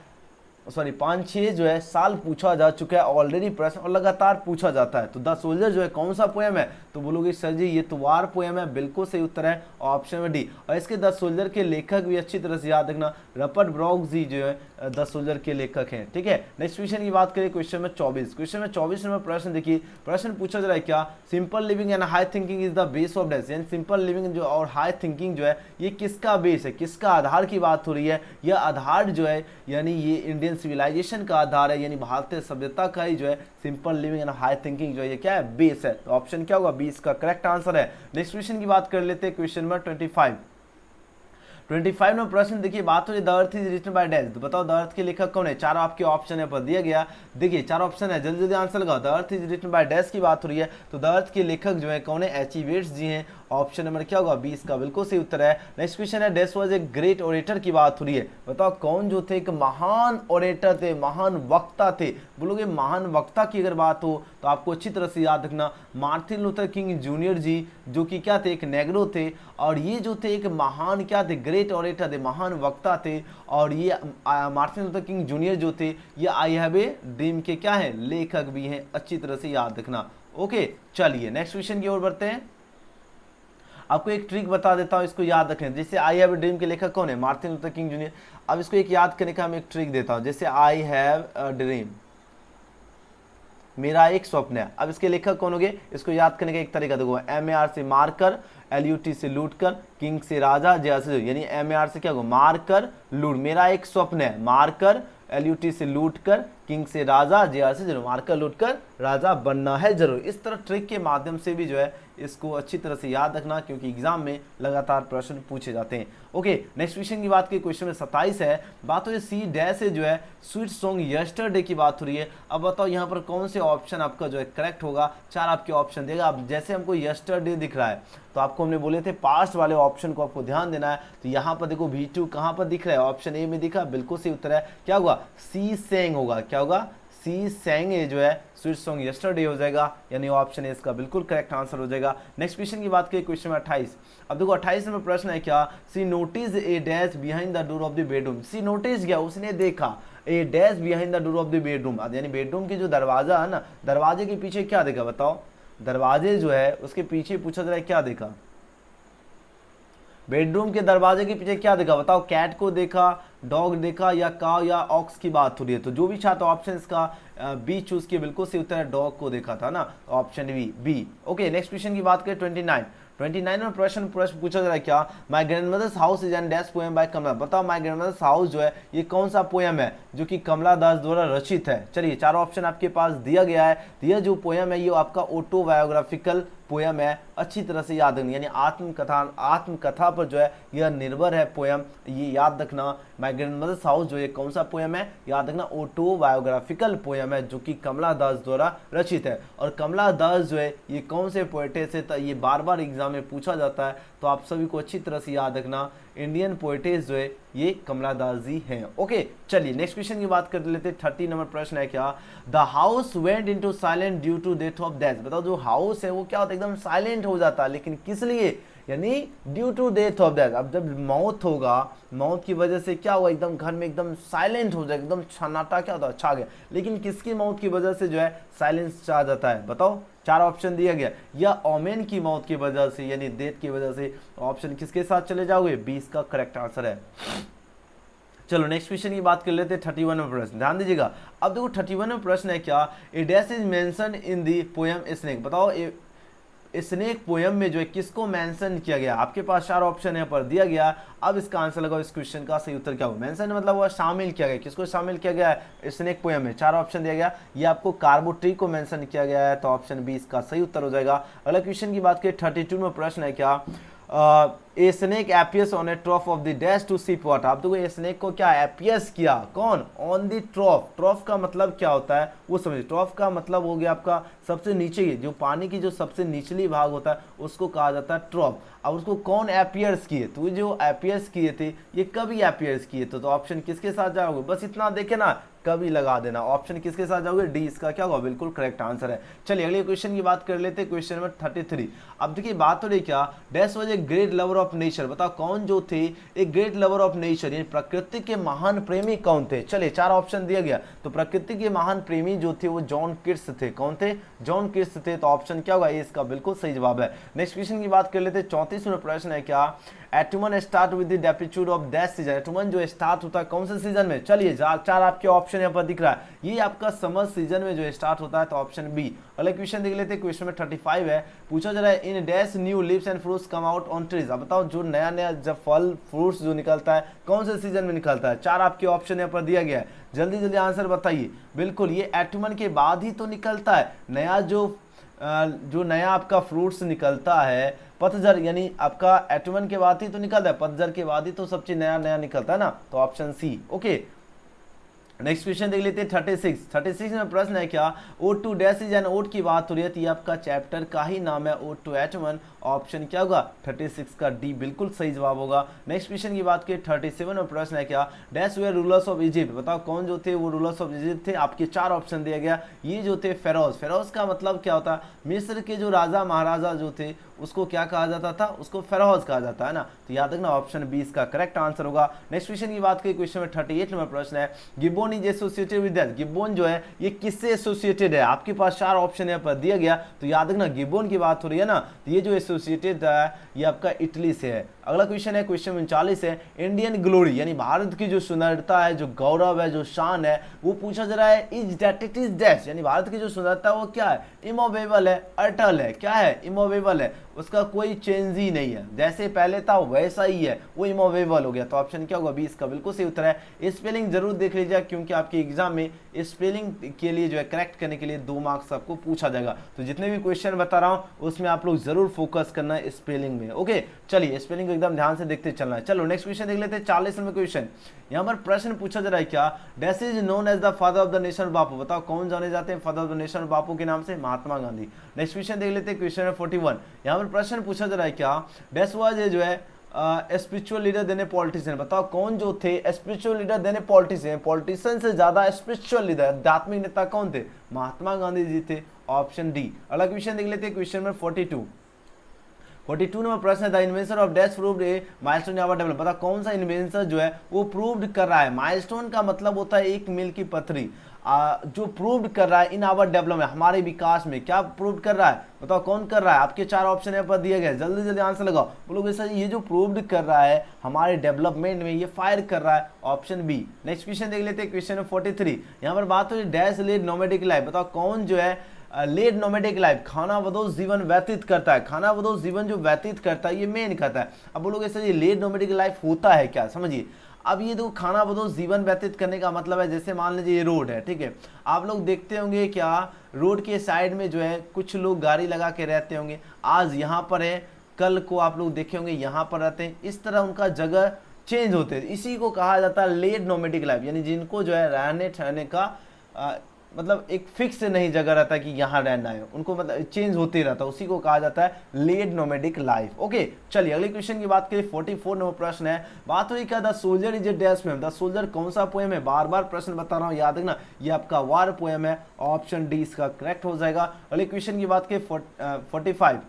सॉरी 5-6 जो है साल पूछा जा चुका है ऑलरेडी प्रश्न, और लगातार पूछा जाता है। तो द सोल्जर जो है कौन सा पोएम है, तो बोलोगे सर जी ये तो वार पोएम है, बिल्कुल सही उत्तर है ऑप्शन में डी। और इसके द सोल्जर के लेखक भी अच्छी तरह से याद रखना, रपर्ट ब्रॉक्स जी जो है द सोल्जर के लेखक हैं, ठीक है। नेक्स्ट क्वेश्चन की बात करें, क्वेश्चन में 24, क्वेश्चन में 24 नंबर प्रश्न देखिए, प्रश्न पूछा जा रहा है क्या, simple living and high thinking is the base of dash, यानी सिंपल लिविंग जो और हाई थिंकिंग जो है ये किसका बेस है, किसका आधार की बात हो रही है। यह आधार जो है यानी ये इंडियन सिविलाइजेशन का आधार है, यानी भारतीय सभ्यता का ही जो है simple living and high thinking जो है ये क्या है, बेस है, तो ऑप्शन क्या होगा, बी इसका करेक्ट आंसर है। नेक्स्ट क्वेश्चन की बात कर लेते हैं, क्वेश्चन नंबर 25 में प्रश्न देखिए, बात हो रही the earth is written by dash, तो बताओ द अर्थ के लेखक कौन है, चार आपके ऑप्शन है पर दिया गया, देखिए 4 ऑप्शन है, जल्दी जल्दी आंसर लगाओ। The earth is written by dash की बात हो रही है, तो द अर्थ के लेखक जो है कौन है, एच.ई. वेट्स जी हैं, ऑप्शन नंबर क्या होगा, 20 का बिल्कुल सही उत्तर है। नेक्स्ट क्वेश्चन है, dash was a great orator की बात हो रही है, बताओ कौन जो थे, एक महान ओरेटर थे, महान वक्ता थे। बोलोगे महान वक्ता की अगर बात हो तो आपको अच्छी तरह से याद रखना, मार्टिन लूथर किंग जूनियर जी जो कि क्या थे, एक नेग्रो थे, और ये जो थे एक महान क्या थे, ग्रेट ओरेटर थे, महान वक्ता थे। और ये मार्टिन लूथर किंग जूनियर जो थे ये आई हैव ए ड्रीम के क्या है, लेखक भी हैं, अच्छी तरह से याद रखना। ओके चलिए नेक्स्ट क्वेश्चन की ओर बढ़ते हैं। आपको एक ट्रिक बता देता हूं, इसको याद रखें। जैसे आई हैव ए ड्रीम के लेखक कौन है, मार्टिन लूथर किंग जूनियर। अब इसको एक याद करने का मैं एक ट्रिक देता हूं, जैसे आई हैव अ ड्रीम, मेरा एक स्वप्न है। अब इसके लेखक कौन होंगे, इसको याद करने का एक तरीका देखो, MAR से मारकर, LUT से लूटकर, किंग से राजा, जे से, यानी MAR से क्या होगा, मारकर लूट, मेरा एक स्वप्न है, मारकर, LUT से लूटकर, किंग से राजा, JR से जरूर, मारकर लूटकर राजा बनना है जरूर। इस तरह ट्रिक के माध्यम से भी जो है इसको अच्छी तरह से याद रखना, क्योंकि एग्जाम में लगातार प्रश्न पूछे जाते हैं। ओके नेक्स्ट क्वेश्चन की बात की, क्वेश्चन में 27 है, बात हो रही सी डैश से जो है स्वीट सॉन्ग यस्टरडे की बात हो रही है। अब बताओ यहाँ पर कौन से ऑप्शन आपका जो है करेक्ट होगा, 4 आपके ऑप्शन देगा। अब जैसे हमको यस्टरडे दिख रहा है तो आपको हमने बोले थे पास्ट वाले ऑप्शन को आपको ध्यान देना है, तो यहाँ पर देखो V2 कहाँ पर दिख रहा है, ऑप्शन ए में दिखा, बिल्कुल सही उत्तर है, क्या होगा, सी सेंग होगा, क्या होगा, सी सेंग ए जो है स्वीट सॉन्ग यस्टरडे हो जाएगा, यानी ऑप्शन ए इसका बिल्कुल करेक्ट आंसर हो जाएगा। नेक्स्ट क्वेश्चन की बात करें, क्वेश्चन में 28। अब देखो 28 नंबर प्रश्न है क्या, see notice a dash behind the door of the bedroom, see notice क्या, उसने देखा, a dash behind the door of the bedroom, यानी बेडरूम की जो दरवाजा है ना, दरवाजे के पीछे क्या देखा, बताओ, दरवाजे जो है उसके पीछे पूछा जा रहा है क्या देखा, बेडरूम के दरवाजे के पीछे क्या देखा, बताओ, कैट को देखा, डॉग देखा, या काव या ऑक्स की बात हो रही है। तो जो भी छात्र ऑप्शन इसका बी चूज किया, बिल्कुल सही उत्तर है, डॉग को देखा था ना, option B. Okay next question की बात करें, 29 में प्रश्न पूछा जा रहा है क्या, my grandmother's house is an dash poem by Kamala. बताओ माई ग्रैंडमदर्स हाउस जो है ये कौन सा पोएम है जो कि कमला दास द्वारा रचित है। चलिए चारों ऑप्शन आपके पास दिया गया है। यह जो पोएम है ये आपका ऑटोबायोग्राफिकल पोएम है, अच्छी तरह से याद रखना, यानी आत्मकथा पर जो है यह निर्भर है पोएम, ये याद रखना। माई ग्रैंडमदर्स हाउस जो है कौन सा पोएम है, याद रखना ऑटोबायोग्राफिकल पोएम है जो कि कमला दास द्वारा रचित है। और कमला दास जो है ये कौन से पोएटेस है, ये बार बार एग्जाम में पूछा जाता है, तो आप सभी को अच्छी तरह से याद रखना, इंडियन पोएटेस जो है ये कमला दास जी हैं। ओके चलिए नेक्स्ट क्वेश्चन की बात कर लेते हैं। 30 नंबर प्रश्न है क्या, the house went into silent due to death of death. बताओ जो हाउस है वो क्या होता है, एकदम साइलेंट हो जाता है, लेकिन किस लिए, यानी due to death of death. अब जब मौत होगा, मौत की वजह से क्या हुआ, एकदम घर में एकदम साइलेंट हो जाए, एकदम सन्नाटा क्या होता है, छा गया। लेकिन किसकी मौत की वजह से जो है साइलेंस छा जाता है, बताओ। चार ऑप्शन दिया गया, या ओमेन की मौत की वजह से यानी डेथ की वजह से। ऑप्शन किसके साथ चले जाओगे, 20 का करेक्ट आंसर है। चलो नेक्स्ट क्वेश्चन की बात कर लेते हैं। 31 में प्रश्न ध्यान दीजिएगा। अब देखो 31 में प्रश्न है क्या, a dash is mentioned in the poem snake. बताओ स्नेक पोएम में जो है किसको मेंशन किया गया। आपके पास चार ऑप्शन यहाँ पर दिया गया। अब इसका आंसर लगाओ, इस क्वेश्चन का सही उत्तर क्या होगा। मेंशन मतलब वो शामिल किया गया, किसको शामिल किया गया है स्नेक पोएम में। चार ऑप्शन दिया गया, ये आपको कार्बो ट्री को मेंशन किया गया है, तो ऑप्शन 20 का सही उत्तर हो जाएगा। अगला क्वेश्चन की बात करें 32 में प्रश्न है क्या, a snake appears on a trough of the dash to sip water. आप देखो स्नेक को क्या एपियर्स किया, कौन, ऑन द ट्रॉफ। ट्रॉफ का मतलब क्या होता है वो समझिए। ट्रॉफ का मतलब हो गया आपका सबसे नीचे जो पानी की जो सबसे निचली भाग होता है उसको कहा जाता है ट्रॉफ। अब उसको कौन एपियर्स किए, तो जो एपियर्स किए थे ये कभी एपियर्स किए थे, तो ऑप्शन किसके साथ जाओगे, बस इतना देखे ना, कभी लगा देना। ऑप्शन किसके साथ जाओगे, डी, इसका क्या होगा, बिल्कुल करेक्ट आंसर है। चलिए अगले क्वेश्चन की बात कर लेते हैं, क्वेश्चन नंबर 33। अब देखिए बात हो रही क्या, dash was a great lover of nature. बताओ कौन जो थे एक ग्रेट लवर ऑफ नेचर, यानी प्रकृति के महान प्रेमी कौन थे। चलिए चार ऑप्शन दिया गया, तो प्रकृति के महान प्रेमी जो थे वो जॉन किट्स थे। कौन थे, जॉन किट्स थे, तो ऑप्शन क्या होगा, ये इसका बिल्कुल सही जवाब है। नेक्स्ट क्वेश्चन की बात कर लेते हैं। 34वां प्रश्न है क्या, autumn start with the decrepitude of that season. Autumn जो स्टार्ट होता है कौन से सीजन में, चलिए चार आपके ऑप्शन यहाँ पर दिख रहा है, ये आपका समर सीजन में जो स्टार्ट होता है, तो ऑप्शन बी। अगला क्वेश्चन देख लेते हैं, क्वेश्चन में 35 है, पूछा जा रहा है in dash new leaves and fruits come out on trees. अब बताओ जो नया नया जब फल फ्रूट्स जो निकलता है कौन से सीजन में निकलता है। चार आपके ऑप्शन यहाँ पर दिया गया है, जल्दी जल्दी आंसर बताइए। बिल्कुल ये एटमन के बाद ही तो निकलता है नया जो नया आपका फ्रूट्स निकलता है, पतझड़, यानी आपका एटमन के बाद ही तो निकलता है, पतझड़ के बाद ही तो सब चीज नया नया निकलता है ना, तो option C. Okay next question देख लेते हैं 36 में प्रश्न है क्या, ode to dash is an ode की बात हो रही है, तो ये आपका चैप्टर का ही नाम है ओड टू एटमन। ऑप्शन क्या होगा 36 का डी बिल्कुल सही जवाब होगा। नेक्स्ट क्वेश्चन की बात करें 37 में प्रश्न है क्या, dash were rulers of Egypt. बताओ कौन जो थे वो रूलर्स ऑफ इजिप्ट थे। आपके चार ऑप्शन दिया गया, ये जो थे फेरोज। फेरोज का मतलब क्या होता है, मिस्र के जो राजा महाराजा जो थे उसको क्या कहा जाता था, उसको फेरोज कहा जाता है ना, तो याद रखना ऑप्शन 20 का करेक्ट आंसर होगा। नेक्स्ट क्वेश्चन की बात करें, क्वेश्चन में 38 नंबर प्रश्न है, Gibbon is associated with that. Gibbon जो है ये किससे एसोसिएटेड है। आपके पास चार ऑप्शन यहाँ पर दिया गया, तो याद रखना गिब्बन की बात हो रही है ना, तो ये जो एसोसिएटेड है ये आपका इटली से है। अगला क्वेश्चन है, क्वेश्चन 39 है, इंडियन ग्लोरी यानी भारत की जो सुंदरता है, जो गौरव है, जो शान है, वो पूछा जा रहा है is that it is dash, यानी भारत की जो सुंदरता है वो क्या है, इमोवेबल है, अटल है, क्या है, इमोवेबल है, उसका कोई चेंज ही नहीं है, जैसे पहले था वैसा ही है, वो इमोवेबल हो गया, तो ऑप्शन क्या होगा 20 का बिल्कुल सही उत्तर है। स्पेलिंग जरूर देख लीजिए, क्योंकि आपके एग्जाम में स्पेलिंग के लिए जो है करेक्ट करने के लिए 2 मार्क्स आपको पूछा जाएगा, तो जितने भी क्वेश्चन बता रहा हूं उसमें आप लोग जरूर फोकस करना है स्पेलिंग में। ओके चलिए स्पेलिंग को एकदम ध्यान से देखते चलना है। चलो नेक्स्ट क्वेश्चन देख लेते हैं, 40 नंबर क्वेश्चन। यहाँ पर प्रश्न पूछा जा रहा है क्या, dash is known as the father of the nation Bapu. बताओ कौन जाने जाते हैं father of the nation Bapu के नाम से, महात्मा गांधी। नेक्स्ट क्वेश्चन देख लेते हैं, क्वेश्चन 41। यहाँ पर प्रश्न पूछा जा रहा है क्या, डैश वाज जो है spiritual leader then a politician. बताओ कौन जो थे spiritual leader then a politician, politician से ज्यादा स्पिरिचुअल लीडर आध्यात्मिक नेता कौन थे, महात्मा गांधी जी थे, ऑप्शन डी। अगला क्वेश्चन देख लेते हैं, क्वेश्चन नंबर 42 नंबर प्रश्न है, the invention of dash proved A milestone in develop. पता कौन सा इन्वेंशन जो है वो प्रूव्ड कर रहा है, माइलस्टोन का मतलब होता है एक मील की पथरी, जो प्रूव्ड कर रहा है इन आवर डेवलपमेंट, हमारे विकास में क्या प्रूव्ड कर रहा है, बताओ कौन कर रहा है। आपके 4 ऑप्शन यहाँ पर दिए गए, जल्दी जल्दी आंसर लगाओ, बोलोगे सर ये जो प्रूव्ड कर रहा है हमारे डेवलपमेंट में ये फायर कर रहा है, ऑप्शन बी। नेक्स्ट क्वेश्चन देख लेते हैं, क्वेश्चन 43। यहाँ पर बात हो डैश लीड नोमैडिक लाइफ। बताओ कौन जो है लेड नोमेडिक लाइफ, खानाबदोश जीवन व्यतीत करता है। खानाबदोश जीवन जो व्यतीत करता है ये मेन कहता है। अब बोलोगे सर ये लेड नोमेडिक लाइफ होता है क्या, समझिए। अब ये देखो खानाबदोश जीवन व्यतीत करने का मतलब है, जैसे मान लीजिए ये रोड है, ठीक है, आप लोग देखते होंगे क्या रोड के साइड में जो है कुछ लोग गाड़ी लगा के रहते होंगे, आज यहाँ पर है, कल को आप लोग देखे होंगे यहाँ पर रहते हैं, इस तरह उनका जगह चेंज होते हैं। इसी को कहा जाता है लेड नोमेडिक लाइफ, यानी जिनको जो है रहने ठहरने का मतलब एक फिक्स नहीं जगह रहता कि यहाँ रहना है, उनको मतलब चेंज होते रहता है, उसी को कहा जाता है लेड नोमेडिक लाइफ। ओके चलिए अगले क्वेश्चन की बात करें। 44 नंबर प्रश्न है, बात हुई क्या the soldier is a dash poem. The soldier कौन सा पोएम है, बार बार प्रश्न बता रहा हूँ, याद रखना ये आपका वार पोएम है, ऑप्शन डी इसका करेक्ट हो जाएगा। अगले क्वेश्चन की बात करें 45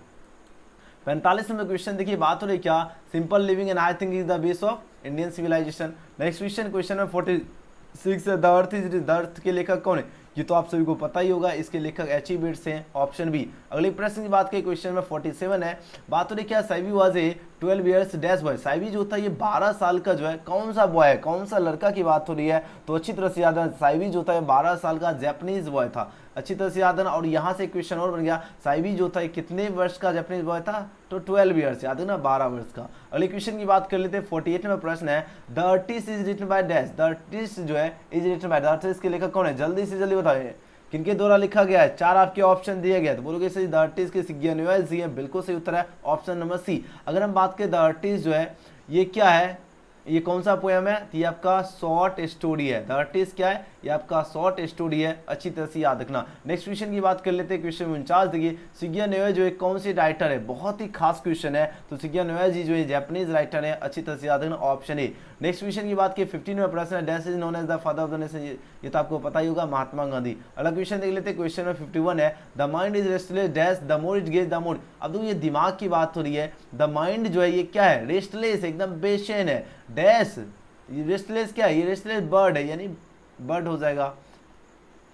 नंबर क्वेश्चन देखिए, बात हो रही क्या simple living and I think is the base of Indian civilisation. Next question में 46 है, the earth is, the earth के लेखक कौन है, ये तो आप सभी को पता ही होगा, इसके लेखक एच.ई. बेट्स हैं, ऑप्शन बी। अगले प्रश्न की बात करें क्वेश्चन में 47 है, बात हो रही क्या साइबी was a 12 years dash boy. साइबी जो था ये 12 साल का जो है कौन सा बॉय है, कौन सा लड़का की बात हो रही है, तो अच्छी तरह से याद है साइबी जो था ये 12 साल का जापानीज बॉय था, अच्छी तरह से याद है। और यहाँ से क्वेश्चन और बन गया साइबी जो था कितने वर्ष का जापानीज बॉय था, तो 12 ईयर्स, याद है ना 12 वर्ष का। अगले क्वेश्चन की बात कर लेते हैं 48 में प्रश्न है, the artist is written by dash. The artist जो है is written by, the artist के लेखक कौन है, जल्दी से जल्दी बताइए किनके द्वारा लिखा गया है। 4 आपके ऑप्शन दिए गए, तो बोलोगे सही द आर्टिस्ट के सिग्निफिकेंस है, बिल्कुल सही उत्तर है ऑप्शन नंबर सी। अगर हम बात करें द आर्टिस्ट जो है ये क्या है, ये कौन सा पोएम है, तो ये आपका शॉर्ट स्टोरी है। द आर्टिस्ट क्या है, ये आपका शॉर्ट स्टोरी है, अच्छी तरह से याद रखना। नेक्स्ट क्वेश्चन की बात कर लेते हैं, क्वेश्चन 49 देखिए, सिग्या नोए जो एक कौन सी राइटर है, बहुत ही खास क्वेश्चन है, तो सिग्या नोए जी जो है जापानीज राइटर है, अच्छी तरह से याद रखना ऑप्शन ए। नेक्स्ट क्वेश्चन की बात की 15 में प्रश्न है, dash is known as the father of the nation, ये तो आपको पता ही होगा महात्मा गांधी। अगला क्वेश्चन देख लेते हैं, क्वेश्चन में 51 है, the mind is restless dash the more it gauge the more. अब देखो ये दिमाग की बात हो रही है, द माइंड जो है ये क्या है, रेस्टलेस, एकदम बेचैन है, डैश रेस्टलेस क्या है, ये रेस्टलेस बर्ड है, यानी बर्ड हो जाएगा,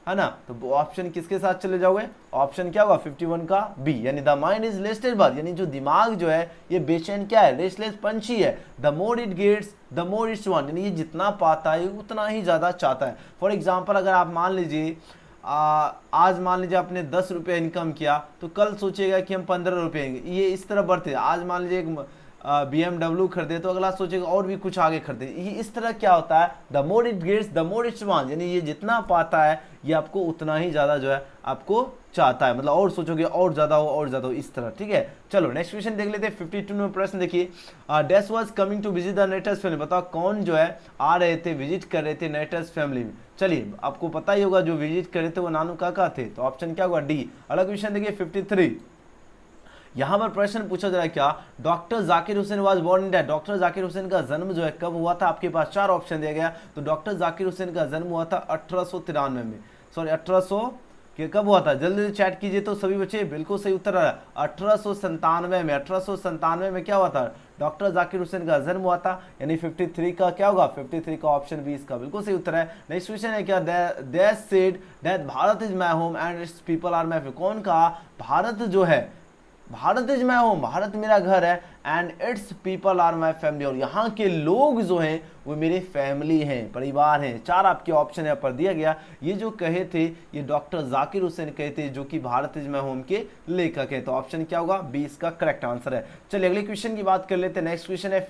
है ना। तो ऑप्शन किसके साथ चले जाओगे, ऑप्शन क्या होगा 51 का बी, यानी the mind is restless bird, यानी जो दिमाग जो है ये बेचैन क्या है, रेस्टलेस पंछी है। The more it gets the more its want, यानी ये जितना पाता है उतना ही ज्यादा चाहता है। फॉर एग्जाम्पल अगर आप मान लीजिए आज मान लीजिए आपने 10 रुपये इनकम किया, तो कल सोचेगा कि हम 15 रुपये, ये इस तरह बढ़ते। आज मान लीजिए एक BMW खरीदे तो अगला सोचेगा और भी कुछ आगे खरीदे, ये इस तरह क्या होता है, the more it gets the more its want, यानी ये जितना पाता है ये आपको उतना ही ज्यादा जो है आपको चाहता है, मतलब और सोचोगे और ज्यादा हो और ज्यादा हो, इस तरह, ठीक है। चलो नेक्स्ट क्वेश्चन देख लेते हैं 52 में प्रश्न देखिए, dash was coming to visit the narrator's family. बताओ कौन जो है आ रहे थे, विजिट कर रहे थे नेटर्स फैमिली में। चलिए आपको पता ही होगा जो विजिट कर रहे थे वो नानू काका थे, तो ऑप्शन क्या होगा डी। अगला क्वेश्चन देखिए 53, यहां पर प्रश्न पूछा जा रहा है क्या, doctor Zakir Hussain was born in India. Doctor Zakir Hussain का जन्म जो है कब हुआ था, आपके पास 4 ऑप्शन दिया गया, तो डॉक्टर जाकिर हुसैन का जन्म हुआ था 1893 में, सॉरी 1800 के कब हुआ था, जल्दी से चैट कीजिए तो सभी बच्चे, बिल्कुल सही उत्तर आ रहा है 1897 में। 1897 में क्या हुआ था, डॉक्टर जाकिर हुसैन का जन्म हुआ था, यानी 53 का क्या होगा, 53 का ऑप्शन 20 का बिल्कुल सही उत्तर है। नेक्स्ट क्वेश्चन है क्या, that said that Bharat is my home and its people are my friend. कौन कहा भारत जो है, Bharat is my home, Bharat मेरा घर है, and its people are my family, और यहाँ के लोग जो हैं वो मेरे फैमिली हैं, परिवार हैं। 4 आपके ऑप्शन यहाँ पर दिया गया। ये जो कहे थे ये डॉक्टर जाकिर हुसैन कहे थे, जो कि भारत इज माय होम के लेखक है, तो ऑप्शन क्या होगा 20 का करेक्ट आंसर है। चलिए अगले क्वेश्चन की बात कर लेते हैं। नेक्स्ट क्वेश्चन है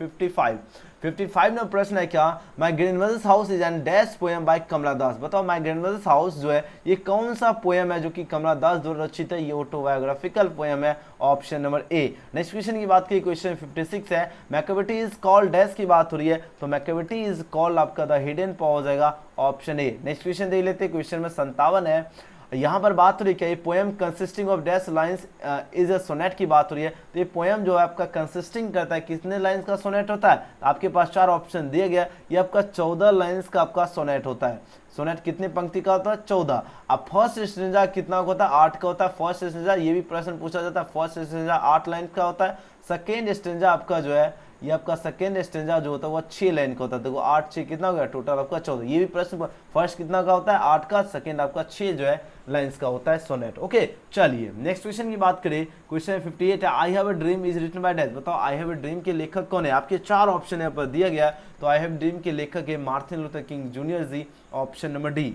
55 में प्रश्न है क्या, my grandmother's house is an dash poem by Kamala Das. बताओ माय ग्रैंडमदर्स हाउस जो है ये कौन सा पोएम है जो कि कमला दास द्वारा रचित है, ये ऑटोबायोग्राफिकल पोएम है, option number A. Next question की बात की, क्वेश्चन 56 है, मैकेविटी इज कॉल्ड डैश की बात हो रही है, तो मैकेविटी इज कॉल्ड आपका द हिडन पॉ हो जाएगा, ऑप्शन ए। नेक्स्ट क्वेश्चन देख लेते हैं, क्वेश्चन में 57 है, यहाँ पर बात हो रही है poem consisting of dash lines is a sonnet की बात हो रही है, तो ये पोएम जो है आपका कंसिस्टिंग करता है कितने लाइंस का सोनेट होता है, तो आपके पास 4 ऑप्शन दिए गया, ये आपका 14 लाइंस का आपका सोनेट होता है। सोनेट कितने पंक्ति का होता है, 14। अब फर्स्ट स्टेंजा कितना होता है, 8 का होता है। फर्स्ट स्टेंजा ये भी प्रश्न पूछा जाता है, फर्स्ट स्टेंजा 8 लाइन का होता है। सेकेंड स्टेंजा आपका जो है ये आपका सेकेंड स्टेंजा जो होता है वो 6 लाइन का होता है, देखो 8 6 कितना हो गया, टोटल आपका 14। ये भी प्रश्न फर्स्ट कितना का होता है, 8 का, सेकेंड आपका 6 जो है लाइंस का होता है सोनेट। ओके चलिए नेक्स्ट क्वेश्चन की बात करें, क्वेश्चन 58 है, I have a dream is written by dash. बताओ आई हैव अ ड्रीम के लेखक कौन है, आपके 4 ऑप्शन यहाँ पर दिया गया, तो आई हैव ड्रीम के लेखक है मार्टिन लूथर किंग जूनियर जी, ऑप्शन नंबर डी।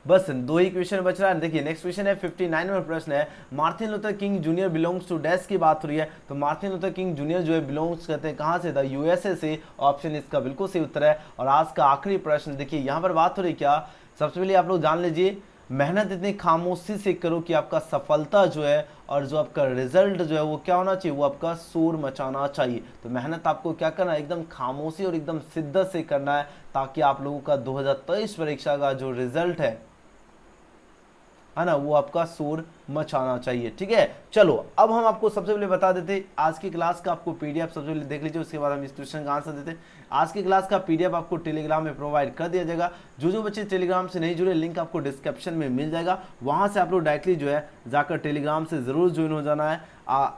बस 2 ही क्वेश्चन बच रहा है। देखिए नेक्स्ट क्वेश्चन है 59 नंबर प्रश्न है, Martin Luther King junior belongs to dash की बात हो रही है। तो मार्टिन लूथर किंग जूनियर जो है बिलोंग्स करते हैं कहां से, द यूएसए से। ऑप्शन इसका बिल्कुल सही उत्तर है। और आज का आखिरी प्रश्न देखिए यहाँ पर बात हो रही क्या, सबसे पहले आप लोग जान लीजिए, मेहनत इतनी खामोशी से करो कि आपका सफलता जो है और जो आपका रिजल्ट जो है वो क्या होना चाहिए, वो आपका शोर मचाना चाहिए। तो मेहनत आपको क्या करना है, एकदम खामोशी और एकदम शिद्दत से करना है, ताकि आप लोगों का 2023 परीक्षा का जो रिजल्ट है ना, वो आपका शोर मचाना चाहिए। ठीक है, चलो अब हम आपको सबसे पहले बता देते आज की क्लास का आपको पीडीएफ सबसे पहले देख लीजिए, उसके बाद हम इस क्वेश्चन का आंसर देते। आज की क्लास का पीडीएफ आपको टेलीग्राम में प्रोवाइड कर दिया जाएगा। जो बच्चे टेलीग्राम से नहीं जुड़े, लिंक आपको डिस्क्रिप्शन में मिल जाएगा, वहां से आप लोग डायरेक्टली जो है जाकर टेलीग्राम से जरूर ज्वाइन हो जाना है।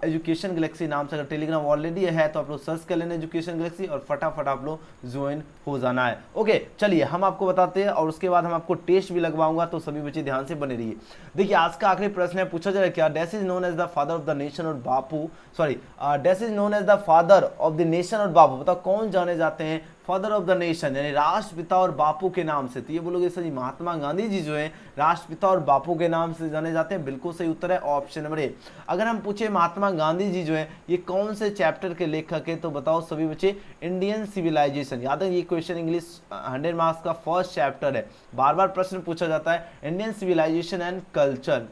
एजुकेशन गैलेक्सी नाम से अगर टेलीग्राम ऑलरेडी है तो आप लोग सर्च कर लेना एजुकेशन गैलेक्सी और फटाफट आप लोग ज्वाइन हो जाना है। ओके चलिए हम आपको बताते हैं और उसके बाद हम आपको टेस्ट भी लगवाऊंगा, तो सभी बच्चे ध्यान से बने रहिए। देखिए आज का आखिरी प्रश्न है, पूछा जाए क्या, dash is known as the father of the nation और Bapu, sorry dash is known as the father of the nation और बापू, बताओ कौन जाने जाते हैं फादर ऑफ द नेशन यानी राष्ट्रपिता और बापू के नाम से। तो ये बोलोगे सर जी महात्मा गांधी जी जो है राष्ट्रपिता और बापू के नाम से जाने जाते हैं, बिल्कुल सही उत्तर है ऑप्शन नंबर ए। अगर हम पूछे महात्मा गांधी जी जो है ये कौन से चैप्टर के लेखक है, तो बताओ सभी बच्चे इंडियन सिविलाइजेशन। याद है ये क्वेश्चन इंग्लिश 100 मार्क्स का फर्स्ट चैप्टर है, बार बार प्रश्न पूछा जाता है, इंडियन सिविलाइजेशन एंड कल्चर,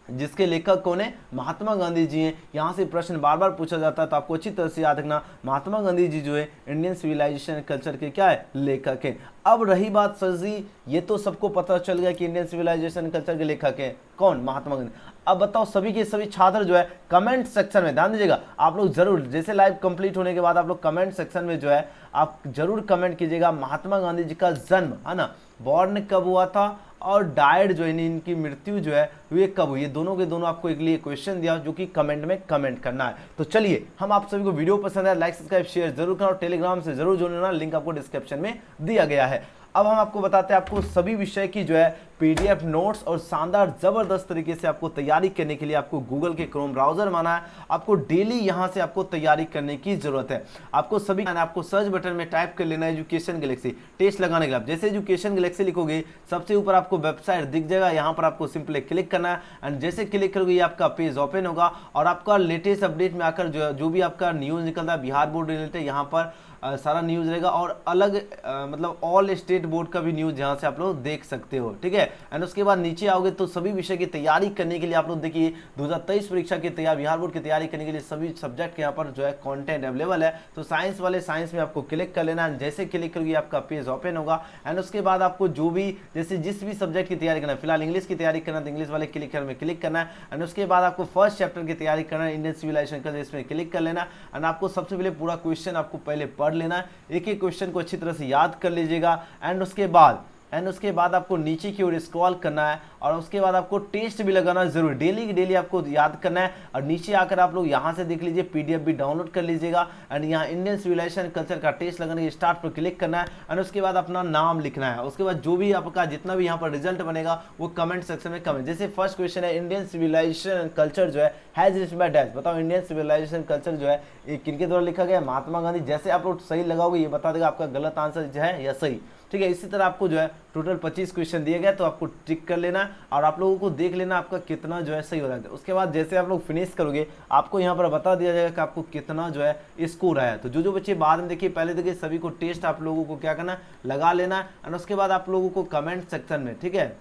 जिसके लेखक कौन है, महात्मा गांधी जी हैं। यहाँ से प्रश्न बार बार पूछा जाता है, तो आपको अच्छी तरह से याद रखना महात्मा गांधी जी जो है इंडियन सिविलाइजेशन कल्चर के क्या है, लेखक हैं। अब रही बात सर जी ये तो सबको पता चल गया कि इंडियन सिविलाइजेशन कल्चर के लेखक हैं कौन, महात्मा गांधी। अब बताओ सभी के सभी छात्र जो है कमेंट सेक्शन में ध्यान दीजिएगा, आप लोग जरूर जैसे लाइव कंप्लीट होने के बाद आप लोग कमेंट सेक्शन में जो है आप जरूर कमेंट कीजिएगा महात्मा गांधी जी का जन्म है ना, बॉर्न कब हुआ था और डायड जो है इनकी मृत्यु जो है ये कब हुई, ये दोनों के दोनों आपको एक लिए क्वेश्चन दिया जो कि कमेंट में कमेंट करना है। तो चलिए हम आप सभी को वीडियो पसंद है लाइक सब्सक्राइब शेयर जरूर करना और टेलीग्राम से जरूर जुड़ना, लिंक आपको डिस्क्रिप्शन में दिया गया है। अब हम आपको बताते हैं आपको सभी विषय की जो है पीडीएफ नोट्स और शानदार जबरदस्त तरीके से आपको तैयारी करने के लिए आपको गूगल के क्रोम ब्राउजर माना है, आपको डेली यहां से आपको तैयारी करने की जरूरत है। आपको सभी आपको सर्च बटन में टाइप कर लेना है एजुकेशन गैलेक्सी, टेस्ट लगाने के लिए जैसे एजुकेशन गैलेक्सी लिखोगे सबसे ऊपर आपको वेबसाइट दिख जाएगा, यहाँ पर आपको सिंपली क्लिक करना है एंड जैसे क्लिक करोगे ये आपका पेज ओपन होगा और आपका लेटेस्ट अपडेट में आकर जो भी आपका न्यूज निकलता है बिहार बोर्ड रिलेटेड यहाँ पर सारा न्यूज रहेगा और अलग मतलब ऑल स्टेट बोर्ड का भी न्यूज यहाँ से आप लोग देख सकते हो। ठीक है, एंड उसके बाद नीचे आओगे तो सभी विषय की तैयारी करने के लिए आप लोग देखिए 2023 परीक्षा की तैयारी बिहार बोर्ड की तैयारी करने के लिए सभी सब्जेक्ट के यहाँ पर जो है कंटेंट अवेलेबल है। तो साइंस वाले साइंस में आपको क्लिक कर लेना है, जैसे क्लिक करोगे आपका पेज ओपन होगा एंड उसके बाद आपको जो भी जैसे जिस भी सब्जेक्ट की तैयारी करना है, फिलहाल इंग्लिश की तैयारी करना है तो इंग्लिश वाले क्लिक में क्लिक करना है एंड उसके बाद आपको फर्स्ट चैप्टर की तैयारी करना है इंडियन सिविलाइजेशन का, इसमें क्लिक कर लेना एंड आपको सबसे पहले पूरा क्वेश्चन आपको पहले पढ़ लेना है, एक एक क्वेश्चन को अच्छी तरह से याद कर लीजिएगा एंड उसके बाद आपको नीचे की ओर स्क्रॉल करना है और उसके बाद आपको टेस्ट भी लगाना जरूर, डेली की डेली आपको याद करना है। और नीचे आकर आप लोग यहाँ से देख लीजिए पीडीएफ भी डाउनलोड कर लीजिएगा एंड यहाँ इंडियन सिविलाइजेशन कल्चर का टेस्ट लगाने के स्टार्ट पर क्लिक करना है एंड उसके बाद अपना नाम लिखना है। उसके बाद जो भी आपका जितना भी यहाँ पर रिजल्ट बनेगा वो कमेंट सेक्शन में कमेंट, जैसे फर्स्ट क्वेश्चन है इंडियन सिविलाइजेशन कल्चर जो है हैज रिटन बाय डैश, बताओ इंडियन सिविलाइजेशन कल्चर जो है ये किनके द्वारा लिखा गया, महात्मा गांधी। जैसे आप लोग सही लगाओगे ये बता देगा आपका गलत आंसर जो है या सही। ठीक है, इसी तरह आपको जो है टोटल 25 क्वेश्चन दिए गए तो आपको टिक कर लेना और आप लोगों को देख लेना आपका कितना जो है सही हो रहा है। उसके बाद जैसे आप लोग फिनिश करोगे आपको यहाँ पर बता दिया जाएगा कि आपको कितना जो है स्कोर है। तो जो बच्चे बाद में देखिए पहले देखिए सभी को टेस्ट आप लोगों को क्या करना लगा लेना और उसके बाद आप लोगों को कमेंट सेक्शन में, ठीक है,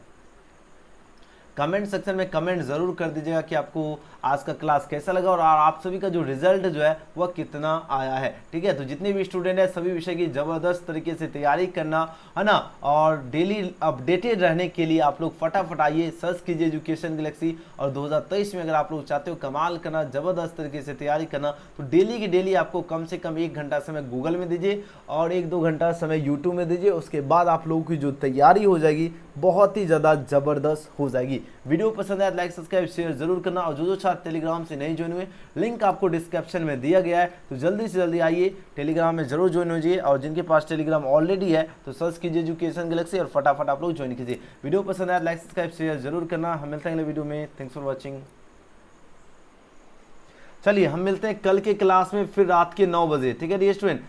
कमेंट सेक्शन में कमेंट जरूर कर दीजिएगा कि आपको आज का क्लास कैसा लगा और आप सभी का जो रिजल्ट जो है वह कितना आया है। ठीक है, तो जितने भी स्टूडेंट है सभी विषय की जबरदस्त तरीके से तैयारी करना है ना और डेली अपडेटेड रहने के लिए आप लोग फटाफट आइए सर्च कीजिए एजुकेशन गैलेक्सी और 2023 में अगर आप लोग चाहते हो कमाल करना जबरदस्त तरीके से तैयारी करना तो डेली की डेली आपको कम से कम 1 घंटा समय गूगल में दीजिए और 1-2 घंटा समय यूट्यूब में दीजिए। उसके बाद आप लोगों की जो तैयारी हो जाएगी बहुत ही ज़्यादा जबरदस्त हो जाएगी। वीडियो पसंद आए लाइक सब्सक्राइब शेयर जरूर करना और जो छात्र टेलीग्राम से नहीं ज्वाइन हुए लिंक आपको डिस्क्रिप्शन में दिया गया है, तो जल्दी से जल्दी आइए टेलीग्राम में जरूर ज्वाइन होइए और जिनके पास टेलीग्राम ऑलरेडी है तो सर्च कीजिए एजुकेशन गैलेक्सी और फटाफट आप लोग ज्वाइन कीजिए। वीडियो पसंद आए लाइक सब्सक्राइब शेयर जरूर करना। हम मिलते हैं अगले वीडियो में, थैंक्स फॉर वॉचिंग। चलिए हम मिलते हैं कल के क्लास में फिर रात के 9 बजे। ठीक है डियर स्टूडेंट।